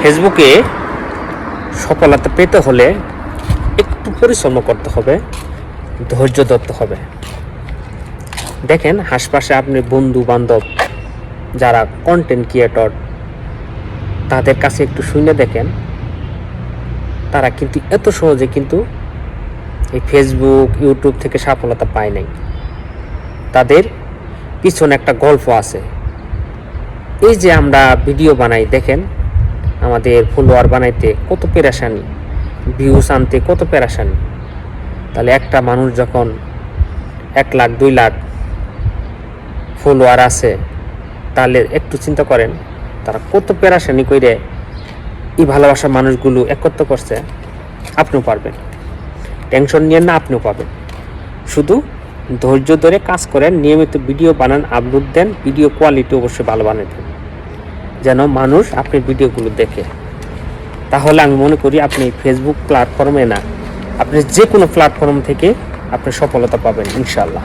ফেসবুকে সফলতা পেতে হলে একটু পরিশ্রম করতে হবে, ধৈর্য ধরতে হবে। দেখেন আশপাশে আপনি বন্ধু বান্ধব যারা কন্টেন্ট ক্রিয়েটর, তাদের কাছে একটু শুনে দেখেন, তারা কিন্তু এত সহজে কিন্তু এই ফেসবুক ইউটিউব থেকে সফলতা পায় নাই। তাদের পিছনে একটা গল্প আছে। এই যে আমরা ভিডিও বানাই, দেখেন আমাদের ফলোয়ার বানাইতে কত পেরেশানি, ভিউজ আনতে কত পেরেশানি। তাহলে একটা মানুষ যখন 1 লাখ 2 লাখ ফলোয়ার আছে, তাহলে একটু চিন্তা করেন তারা কত পেরেশানি করে এই ভালোবাসা মানুষগুলো একত্র করছে। আপনিও পারবেন, টেনশন নিয়ে না, আপনিও পাবেন। শুধু ধৈর্য ধরে কাজ করেন, নিয়মিত ভিডিও বানান, আপলোড দেন, ভিডিও কোয়ালিটি অবশ্যই ভালো বানাবেন যেন মানুষ আপনার ভিডিওগুলো দেখে। তাহলে আমি মনে করি আপনি ফেসবুক প্ল্যাটফর্মে না, আপনি যে কোনো প্ল্যাটফর্ম থেকে আপনি সফলতা পাবেন ইনশাআল্লাহ।